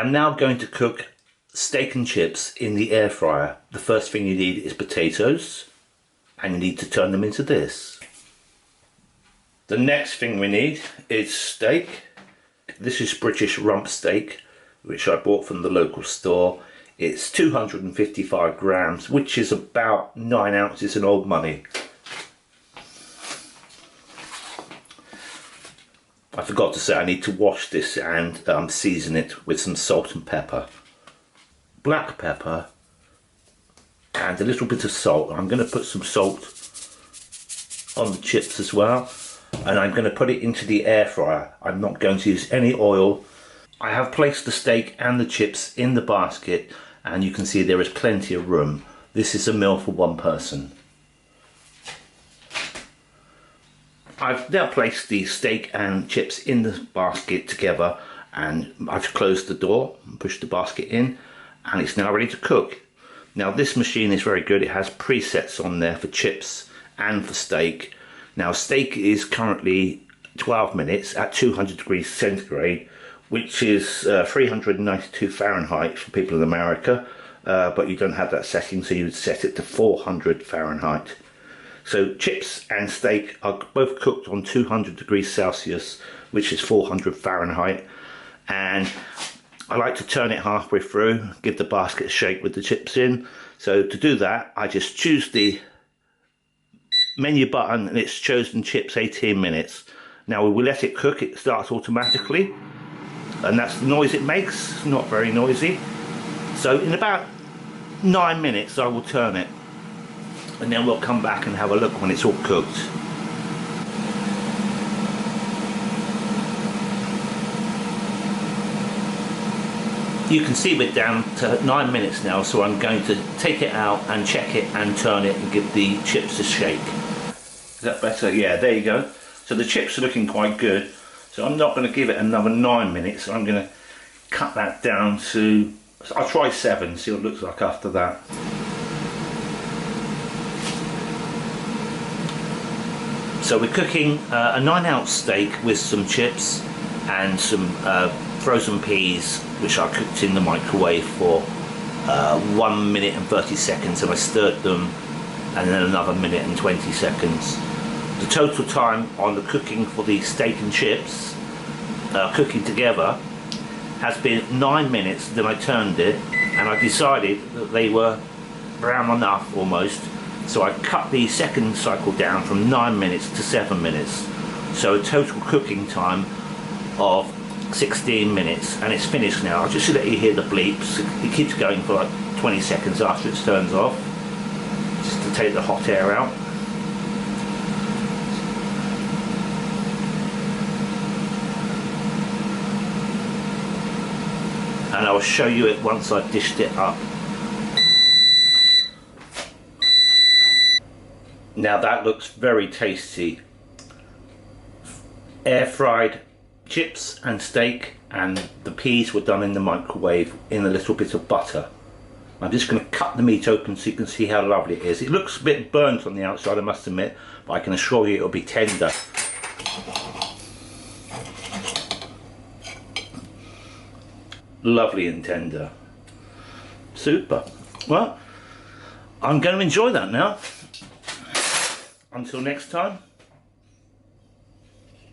I'm now going to cook steak and chips in the air fryer. The first thing you need is potatoes, and you need to turn them into this. The next thing we need is steak. This is British rump steak, which I bought from the local store. It's 255 grams, which is about 9 ounces in old money. I forgot to say I need to wash this and season it with some salt and pepper. Black pepper and a little bit of salt. I'm going to put some salt on the chips as well, and I'm going to put it into the air fryer. I'm not going to use any oil. I have placed the steak and the chips in the basket, and you can see there is plenty of room. This is a meal for one person. I've now placed the steak and chips in the basket together, and I've closed the door and pushed the basket in, and it's now ready to cook. Now this machine is very good. It has presets on there for chips and for steak. Now steak is currently 12 minutes at 200 degrees centigrade, which is 392 Fahrenheit for people in America, but you don't have that setting, so you would set it to 400 Fahrenheit. So chips and steak are both cooked on 200 degrees Celsius, which is 400 Fahrenheit. And I like to turn it halfway through, give the basket a shake with the chips in. So to do that, I just choose the menu button and it's chosen chips 18 minutes. Now we will let it cook. It starts automatically, and that's the noise it makes. Not very noisy. So in about 9 minutes I will turn it, and then we'll come back and have a look when it's all cooked. You can see we're down to 9 minutes now, so I'm going to take it out and check it and turn it and give the chips a shake. Is that better? Yeah, there you go. So the chips are looking quite good. So I'm not going to give it another 9 minutes. I'm going to cut that down to, I'll try 7, see what it looks like after that. So we're cooking a 9-ounce steak with some chips and some frozen peas, which I cooked in the microwave for 1 minute and 30 seconds, and I stirred them, and then another minute and 20 seconds. The total time on the cooking for the steak and chips, cooking together, has been 9 minutes. Then I turned it, and I decided that they were brown enough almost. So I cut the second cycle down from 9 minutes to 7 minutes. So a total cooking time of 16 minutes, and it's finished now. I'll just let you hear the bleeps. It keeps going for like 20 seconds after it turns off, just to take the hot air out. And I'll show you it once I've dished it up. Now that looks very tasty. Air fried chips and steak, and the peas were done in the microwave in a little bit of butter. I'm just going to cut the meat open so you can see how lovely it is. It looks a bit burnt on the outside, I must admit, but I can assure you it'll be tender. Lovely and tender. Super. Well, I'm going to enjoy that now. Until next time,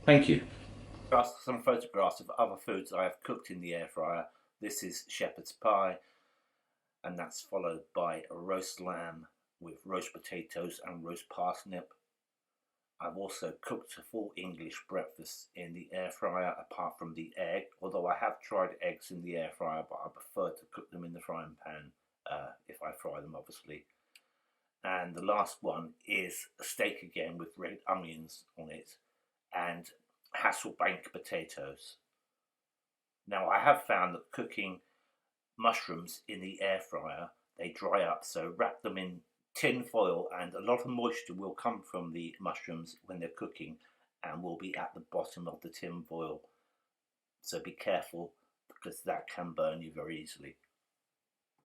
thank you. Some photographs of other foods I have cooked in the air fryer. This is shepherd's pie, and that's followed by a roast lamb with roast potatoes and roast parsnip. I've also cooked a full English breakfast in the air fryer, apart from the egg, although I have tried eggs in the air fryer, but I prefer to cook them in the frying pan if I fry them, obviously. And the last one is a steak again with red onions on it and Hasselbank potatoes. Now I have found that cooking mushrooms in the air fryer, they dry up, so wrap them in tin foil, and a lot of moisture will come from the mushrooms when they're cooking and will be at the bottom of the tin foil. So be careful, because that can burn you very easily.